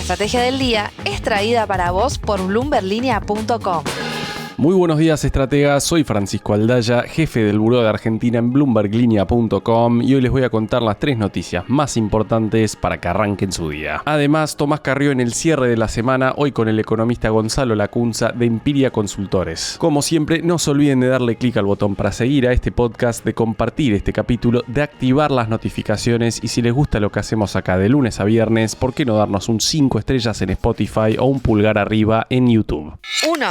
estrategia del día es traída para vos por bloomberlinia.com. Muy buenos días, estrategas. Soy Francisco Aldaya, jefe del Buró de Argentina en bloomberlinia.com, y hoy les voy a contar las 3 noticias más importantes para que arranquen su día. Además, Tomás Carrió en el cierre de la semana, hoy con el economista Gonzalo Lacunza de Empiria Consultores. Como siempre, no se olviden de darle clic al botón para seguir a este podcast, de compartir este capítulo, de activar las notificaciones y si les gusta lo que hacemos acá de lunes a viernes, ¿por qué no darnos un 5 estrellas en Spotify o un pulgar arriba en YouTube? 1.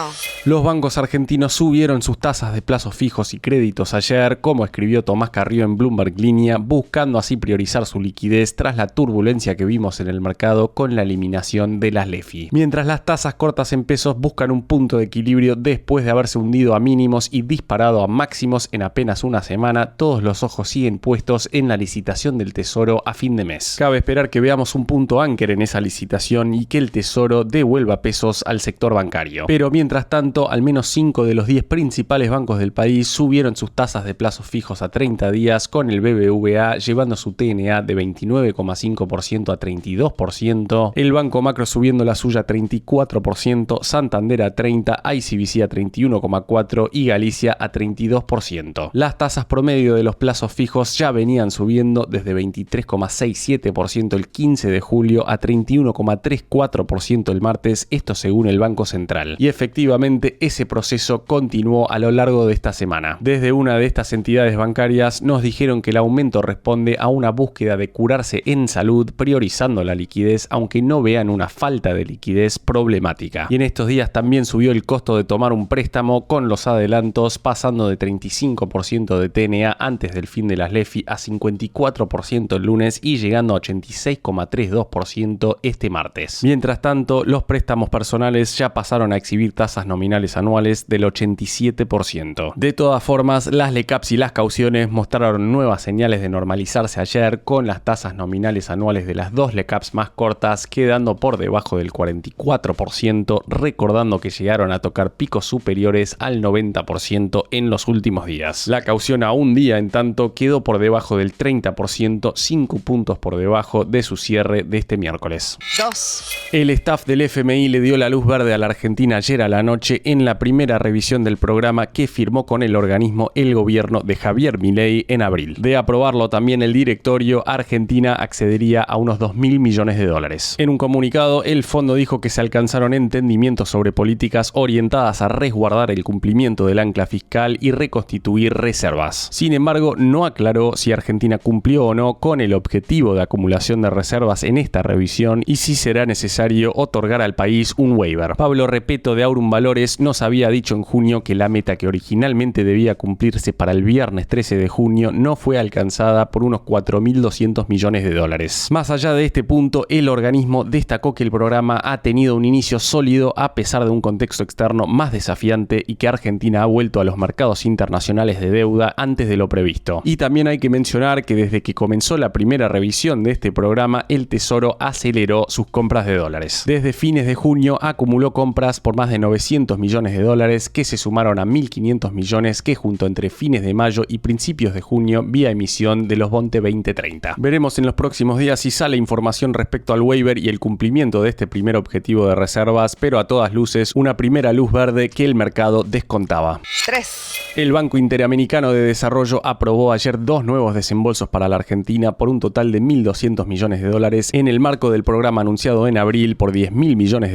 Los bancos argentinos subieron sus tasas de plazos fijos y créditos ayer, como escribió Tomás Carrió en Bloomberg Línea, buscando así priorizar su liquidez tras la turbulencia que vimos en el mercado con la eliminación de las LEFI. Mientras las tasas cortas en pesos buscan un punto de equilibrio después de haberse hundido a mínimos y disparado a máximos en apenas una semana, todos los ojos siguen puestos en la licitación del Tesoro a fin de mes. Cabe esperar que veamos un punto ánker en esa licitación y que el Tesoro devuelva pesos al sector bancario. Pero mientras tanto, al menos 5 de los 10 principales bancos del país subieron sus tasas de plazos fijos a 30 días, con el BBVA llevando su TNA de 29,5% a 32%, el Banco Macro subiendo la suya a 34%, Santander a 30%, ICBC a 31,4% y Galicia a 32%. Las tasas promedio de los plazos fijos ya venían subiendo desde 23,67% el 15 de julio a 31,34% el martes, esto según el Banco Central. Y efectivamente ese proceso continuó a lo largo de esta semana. Desde una de estas entidades bancarias nos dijeron que el aumento responde a una búsqueda de curarse en salud, priorizando la liquidez, aunque no vean una falta de liquidez problemática. Y en estos días también subió el costo de tomar un préstamo, con los adelantos pasando de 35% de TNA antes del fin de las LEFI a 54% el lunes y llegando a 86,32% este martes. Mientras tanto, los préstamos personales ya pasaron a exhibir tasas nominales anuales del 87%. De todas formas, las LECAPs y las cauciones mostraron nuevas señales de normalizarse ayer, con las tasas nominales anuales de las 2 LECAPs más cortas quedando por debajo del 44%, recordando que llegaron a tocar picos superiores al 90% en los últimos días. La caución a un día, en tanto, quedó por debajo del 30%, 5 puntos por debajo de su cierre de este miércoles. 2. El staff del FMI le dio la luz verde a la Argentina ayer a la noche en la primera revisión del programa que firmó con el organismo el gobierno de Javier Milei en abril. De aprobarlo también el directorio, Argentina accedería a unos $2.000 millones. En un comunicado, el fondo dijo que se alcanzaron entendimientos sobre políticas orientadas a resguardar el cumplimiento del ancla fiscal y reconstituir reservas. Sin embargo, no aclaró si Argentina cumplió o no con el objetivo de acumulación de reservas en esta revisión y si será necesario otorgar al país un waiver. Pablo Repeto de Aurum Valores nos había dicho en junio que la meta que originalmente debía cumplirse para el viernes 13 de junio no fue alcanzada por unos $4.200 millones. Más allá de este punto, el organismo destacó que el programa ha tenido un inicio sólido a pesar de un contexto externo más desafiante y que Argentina ha vuelto a los mercados internacionales de deuda antes de lo previsto. Y también hay que mencionar que desde que comenzó la primera revisión de este programa, el Tesoro aceleró sus compras de dólares. Desde fines de junio acumuló compras por más de $900 millones, que se sumaron a 1.500 millones que juntó entre fines de mayo y principios de junio vía emisión de los Bonte 2030. Veremos en los próximos días si sale información respecto al waiver y el cumplimiento de este primer objetivo de reservas, pero a todas luces una primera luz verde que el mercado descontaba. 3. El Banco Interamericano de Desarrollo aprobó ayer 2 nuevos desembolsos para la Argentina por un total de $1.200 millones en el marco del programa anunciado en abril por $10.000 millones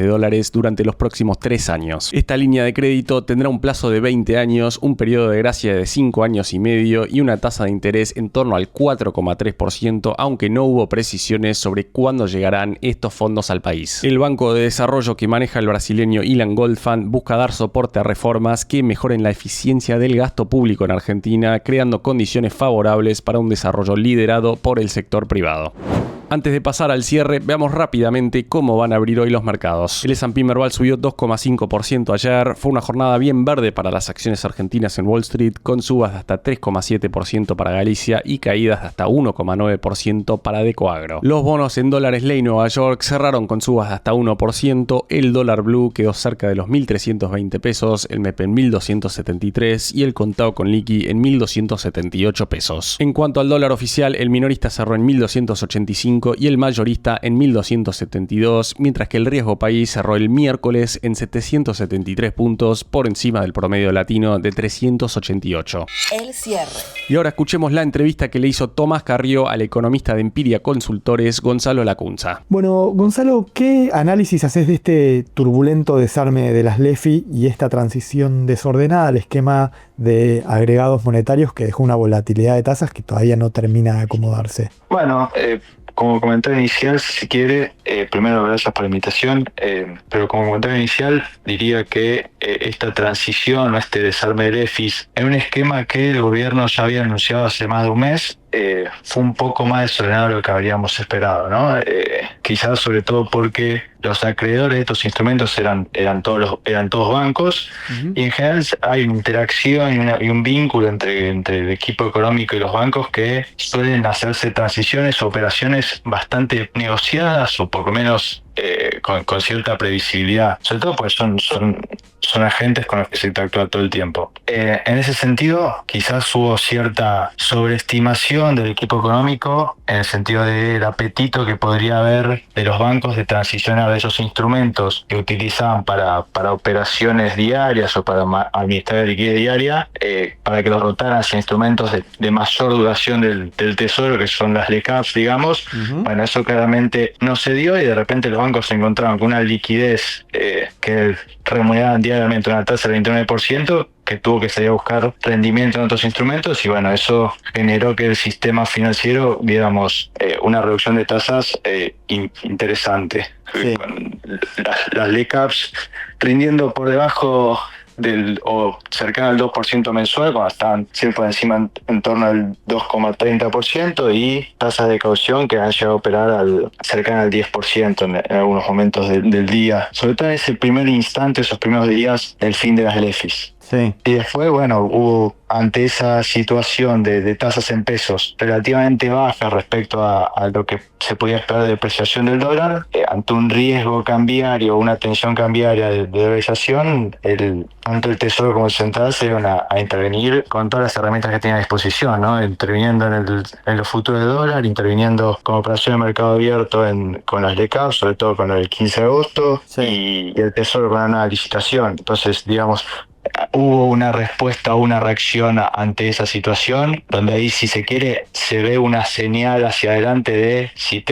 durante los próximos 3 años. Esta línea de crédito tendrá un plazo de 20 años, un periodo de gracia de 5 años y medio y una tasa de interés en torno al 4,3%, aunque no hubo precisiones sobre cuándo llegarán estos fondos al país. El Banco de Desarrollo que maneja el brasileño Ilan Goldfund busca dar soporte a reformas que mejoren la eficiencia del gasto público en Argentina, creando condiciones favorables para un desarrollo liderado por el sector privado. Antes de pasar al cierre, veamos rápidamente cómo van a abrir hoy los mercados. El S&P Merval subió 2,5% ayer. Fue una jornada bien verde para las acciones argentinas en Wall Street, con subas de hasta 3,7% para Galicia y caídas de hasta 1,9% para Decoagro. Los bonos en dólares ley Nueva York cerraron con subas de hasta 1%. El dólar blue quedó cerca de los 1.320 pesos, el MEP en 1.273 y el contado con liqui en 1.278 pesos. En cuanto al dólar oficial, el minorista cerró en 1.285 1.245 y el mayorista en 1.272, mientras que el riesgo país cerró el miércoles en 773 puntos por encima del promedio latino de 388. El cierre. Y ahora escuchemos la entrevista que le hizo Tomás Carrió al economista de Empiria Consultores, Gonzalo Lacunza. Bueno, Gonzalo, ¿qué análisis haces de este turbulento desarme de las LEFI y esta transición desordenada al esquema de agregados monetarios que dejó una volatilidad de tasas que todavía no termina de acomodarse? Bueno, como comentario inicial, si se quiere, primero gracias por la invitación, pero como comentario inicial diría que esta transición o este desarme del EFIS en un esquema que el gobierno ya había anunciado hace más de un mes, fue un poco más desordenado de lo que habríamos esperado, ¿no? Quizás sobre todo porque los acreedores de estos instrumentos eran todos bancos. Uh-huh. Y en general hay una interacción y un vínculo entre el equipo económico y los bancos que suelen hacerse transiciones o operaciones bastante negociadas o por lo menos con cierta previsibilidad, sobre todo porque son agentes con los que se interactúa todo el tiempo. En ese sentido, quizás hubo cierta sobreestimación del equipo económico en el sentido del apetito que podría haber de los bancos de transicionar de esos instrumentos que utilizaban para operaciones diarias o para administrar la liquidez diaria, para que los rotaran hacia instrumentos de mayor duración del tesoro, que son las LECAPs, digamos. Uh-huh. Bueno, eso claramente no se dio y de repente los bancos se encontraron con una liquidez que remuneraban diariamente una tasa del 29%, que tuvo que salir a buscar rendimiento en otros instrumentos, y bueno, eso generó que el sistema financiero viéramos una reducción de tasas interesante. Sí. Con las LECAPs rindiendo por debajo o cercano al 2% mensual, cuando estaban siempre encima en torno al 2,30%, y tasas de caución que han llegado a operar cercano al 10% en algunos momentos del día, sobre todo en ese primer instante, esos primeros días del fin de las LEFIs. Sí. Y después, bueno, hubo ante esa situación de tasas en pesos relativamente bajas respecto a lo que se podía esperar de depreciación del dólar, ante un riesgo cambiario, una tensión cambiaria de dolarización, tanto el Tesoro como el Central se iban a intervenir con todas las herramientas que tenían a disposición, ¿no? Interviniendo en los futuros de dólar, interviniendo con operación de mercado abierto con las LECAP, sobre todo con el 15 de agosto, sí. y el Tesoro con una licitación. Entonces, digamos, hubo una respuesta o una reacción ante esa situación, donde ahí, si se quiere, se ve una señal hacia adelante de si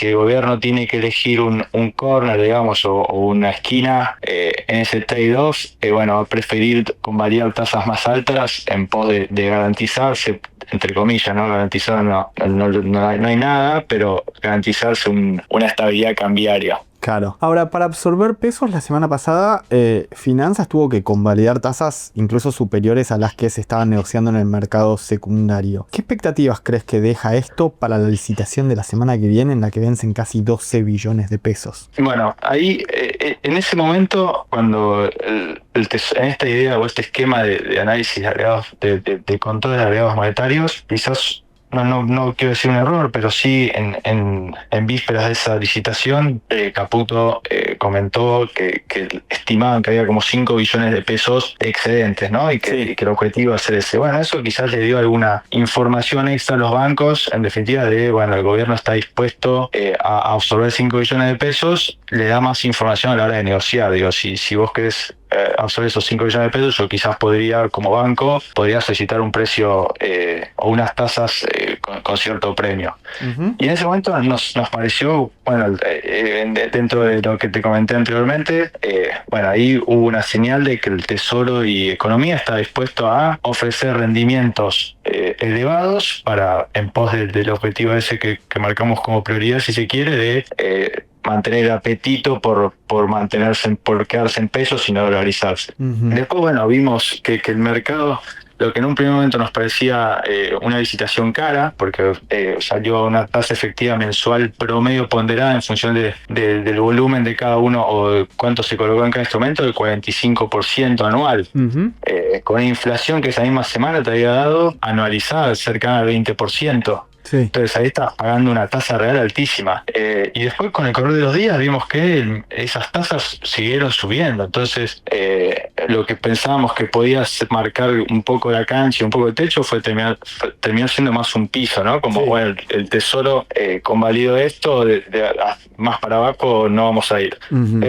el gobierno tiene que elegir un corner, digamos, o una esquina en ese trade-off, bueno, va a preferir convalidar tasas más altas en pos de garantizarse, entre comillas, ¿no? Garantizar no hay nada, pero garantizarse una estabilidad cambiaria. Claro. Ahora, para absorber pesos, la semana pasada Finanzas tuvo que convalidar tasas incluso superiores a las que se estaban negociando en el mercado secundario. ¿Qué expectativas crees que deja esto para la licitación de la semana que viene, en la que vencen casi 12 billones de pesos? Bueno, ahí, en ese momento, cuando en esta idea o este esquema de análisis de agregados, de control de agregados monetarios, quizás no quiero decir un error, pero sí en vísperas de esa licitación, Caputo comentó que estimaban que había como 5 billones de pesos excedentes, ¿no? Y que el objetivo iba a ser ese. Bueno, eso quizás le dio alguna información extra a los bancos, en definitiva, el gobierno está dispuesto a absorber 5 billones de pesos, le da más información a la hora de negociar. Digo, si vos querés absorber esos 5 billones de pesos, yo quizás como banco, podría solicitar un precio o unas tasas con cierto premio. Uh-huh. Y en ese momento nos pareció, bueno, dentro de lo que te comenté anteriormente, bueno, ahí hubo una señal de que el Tesoro y Economía está dispuesto a ofrecer rendimientos elevados en pos del objetivo ese que marcamos como prioridad, si se quiere, de mantener el apetito por quedarse en pesos y no dolarizarse. Uh-huh. Después, bueno, vimos que el mercado, lo que en un primer momento nos parecía una licitación cara, porque salió a una tasa efectiva mensual promedio ponderada en función del volumen de cada uno o de cuánto se colocó en cada instrumento, del 45% anual. Uh-huh. Con inflación que esa misma semana te había dado anualizada cercana al 20%. Sí. Entonces ahí estás pagando una tasa real altísima. Y después con el correr de los días vimos que esas tasas siguieron subiendo. Entonces lo que pensábamos que podía marcar un poco la cancha, un poco el techo, terminó siendo más un piso, ¿no? Como, Sí. bueno, el Tesoro convalidó esto, más para abajo no vamos a ir. Ujú.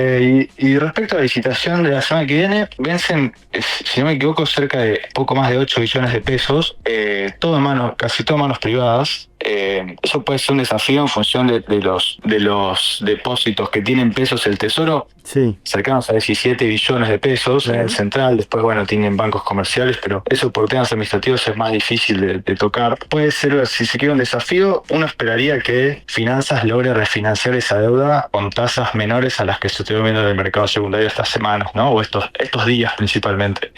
Y respecto a la licitación de la semana que viene, vencen, si no me equivoco, cerca de poco más de 8 billones de pesos, casi todo en manos privadas. Eso puede ser un desafío en función de los depósitos que tienen pesos el Tesoro, Sí. cercanos a 17 billones de pesos en el central. Después, bueno, tienen bancos comerciales, pero eso por temas administrativos es más difícil de tocar. Puede ser, si se quiere, un desafío. Uno esperaría que Finanzas logre refinanciar esa deuda con tasas menores a las que se estuvo viendo en el mercado secundario estas semanas, ¿no? O estos días principalmente.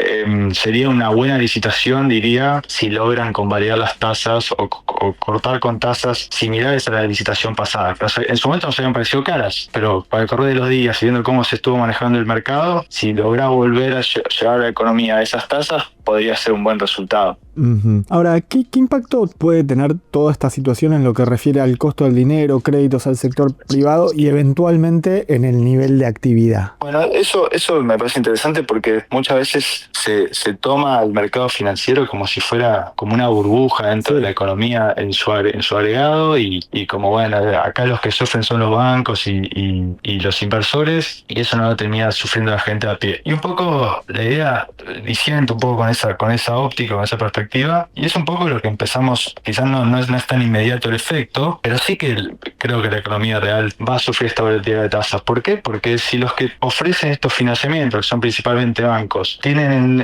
Sería una buena licitación, diría, si logran convalidar las tasas o cortar con tasas similares a la licitación pasada. En su momento nos habían parecido caras, pero para el correr de los días, y viendo cómo se estuvo manejando el mercado, si logra volver a llevar a la economía a esas tasas, podría ser un buen resultado. Ujú. Ahora, ¿qué impacto puede tener toda esta situación en lo que refiere al costo del dinero, créditos al sector privado y eventualmente en el nivel de actividad? Bueno, eso me parece interesante porque muchas veces se toma al mercado financiero como si fuera como una burbuja dentro de la economía en su agregado y como, bueno, acá los que sufren son los bancos y los inversores, y eso no lo termina sufriendo la gente a pie. Y un poco la idea, diciendo un poco con esa óptica, con esa perspectiva, y es un poco lo que empezamos, quizás no es tan inmediato el efecto, pero sí que creo que la economía real va a sufrir esta volatilidad de tasas. ¿Por qué? Porque si los que ofrecen estos financiamientos, que son principalmente bancos, tienen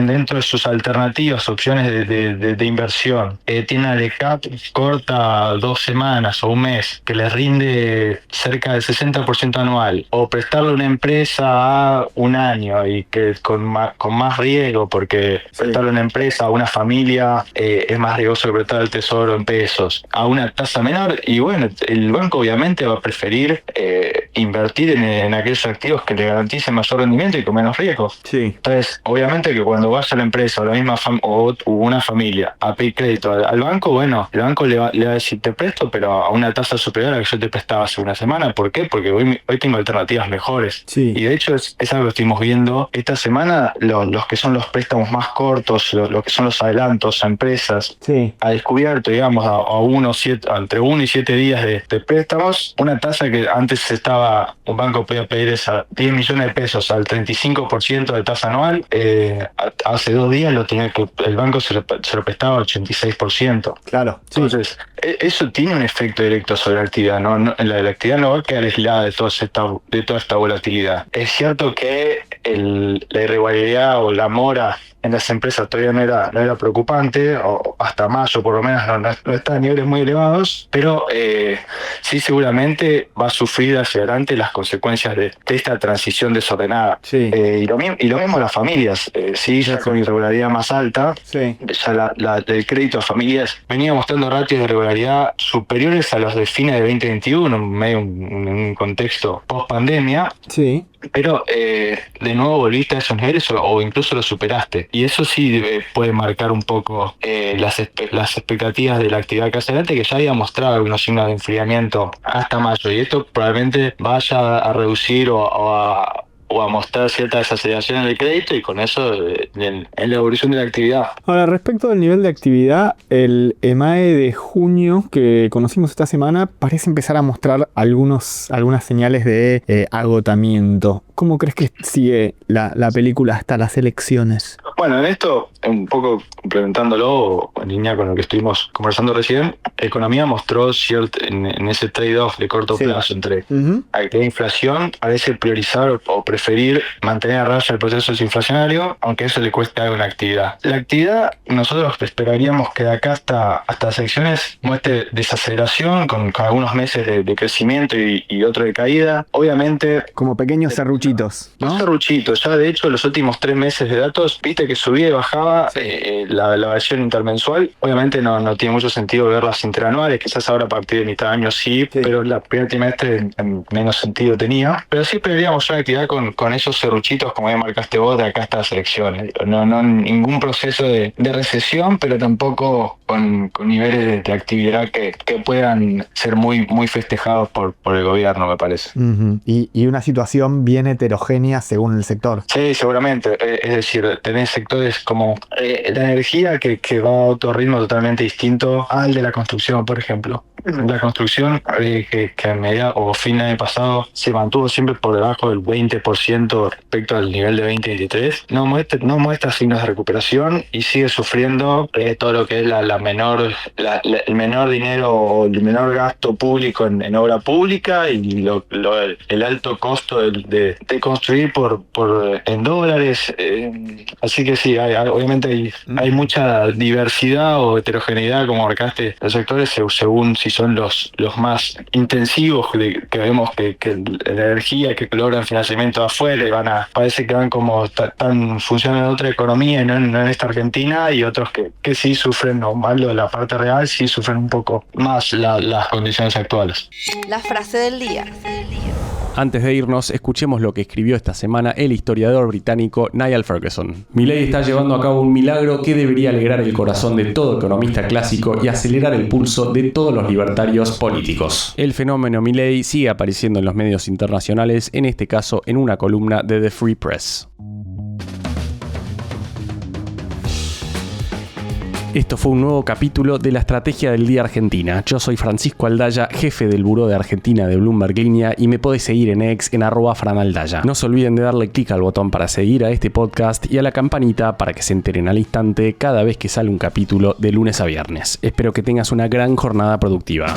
dentro de sus alternativas opciones de inversión, tienen a LECAP corta 2 semanas o un mes, que les rinde cerca del 60% anual, o prestarle a una empresa a un año y que con más riesgo, porque prestarle a una empresa a una familia es más riesgoso que prestar al Tesoro en pesos, a una tasa menor, y bueno, el banco obviamente va a preferir invertir en aquellos activos que le garanticen mayor rendimiento y con menos riesgo. Sí. Entonces, obviamente que cuando vaya la empresa o la misma o una familia a pedir crédito al banco, bueno, el banco le va a decir, te presto, pero a una tasa superior a la que yo te prestaba hace una semana. ¿Por qué? Porque hoy tengo alternativas mejores. Sí. Y de hecho es algo que estuvimos viendo esta semana, los que son los préstamos más cortos, lo que son los adelantos a empresas, Sí. ha descubierto, digamos, entre 1 y 7 días de préstamos, una tasa que antes un banco podía pedir esa 10 millones de pesos al 35% de tasa anual, hace 2 días el banco se lo prestaba al 86%. Claro. Sí. Entonces, eso tiene un efecto directo sobre la actividad, ¿no? La actividad no va a quedar aislada de toda esta volatilidad. Es cierto que la irregularidad o la mora en las empresas todavía no era preocupante, o hasta mayo por lo menos no está a niveles muy elevados, pero sí seguramente va a sufrir hacia adelante las consecuencias de esta transición desordenada. Sí. Y lo mismo las familias, sí, ya con irregularidad más alta, Sí. ya el crédito a familias venía mostrando ratios de irregularidad superiores a los de fines de 2021, medio en un contexto post-pandemia. Sí. Pero de nuevo volviste a esos niveles o incluso los superaste. Y eso sí puede marcar un poco las expectativas de la actividad que hace adelante, que ya había mostrado algunos signos de enfriamiento hasta mayo. Y esto probablemente vaya a reducir o a mostrar cierta desaceleración en el crédito, y con eso en la evolución de la actividad. Ahora, respecto del nivel de actividad, el EMAE de junio que conocimos esta semana parece empezar a mostrar algunas señales de agotamiento. ¿Cómo crees que sigue la película hasta las elecciones? Bueno, en esto, un poco complementándolo en línea con lo que estuvimos conversando recién, economía mostró en ese trade-off de corto plazo entre actividad e inflación, parece priorizar o preferir mantener a raya el proceso desinflacionario, aunque eso le cueste algo en la actividad. La actividad, nosotros esperaríamos que de acá hasta las elecciones muestre desaceleración con algunos meses de crecimiento y otro de caída. Obviamente, Como pequeños serruchitos. serruchitos, ¿no? Los serruchitos, ya de hecho los últimos 3 meses de datos, viste que subía y bajaba la variación intermensual. Obviamente no tiene mucho sentido ver las interanuales, quizás ahora a partir de mitad de año sí, pero el primer trimestre en menos sentido tenía. Pero sí esperaríamos una actividad con esos serruchitos, como ya marcaste vos, de acá hasta las elecciones. No ningún proceso de recesión, pero tampoco con niveles de actividad que puedan ser muy festejados por el gobierno, me parece. Y una situación bien heterogénea según el sector. Sí, seguramente. Es decir, tenés sectores como la energía que va a otro ritmo totalmente distinto al de la construcción, por ejemplo. La construcción que a mediados o fin del año pasado se mantuvo siempre por debajo del 20% respecto al nivel de 2023. No muestra signos de recuperación y sigue sufriendo todo lo que es el menor dinero o el menor gasto público en obra pública y el alto costo de construir en dólares. Así que sí, obviamente hay mucha diversidad o heterogeneidad, como marcaste, los sectores según si son los más intensivos, que vemos que la energía que logran financiamiento afuera parece que van como funcionan en otra economía y no en esta Argentina, y otros que sí sufren, o malo de la parte real, sí sufren un poco más las condiciones actuales. La frase del día. Antes de irnos, escuchemos lo que escribió esta semana el historiador británico Niall Ferguson. Milei está llevando a cabo un milagro que debería alegrar el corazón de todo economista clásico y acelerar el pulso de todos los libertarios políticos. El fenómeno Milei sigue apareciendo en los medios internacionales, en este caso en una columna de The Free Press. Esto fue un nuevo capítulo de la Estrategia del Día Argentina. Yo soy Francisco Aldaya, jefe del Buró de Argentina de Bloomberg Línea, y me podés seguir en X en @franaldaya. No se olviden de darle clic al botón para seguir a este podcast y a la campanita para que se enteren al instante cada vez que sale un capítulo de lunes a viernes. Espero que tengas una gran jornada productiva.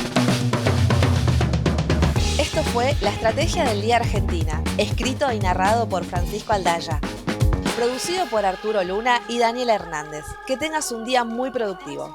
Esto fue La Estrategia del Día Argentina, escrito y narrado por Francisco Aldaya. Producido por Arturo Luna y Daniel Hernández. Que tengas un día muy productivo.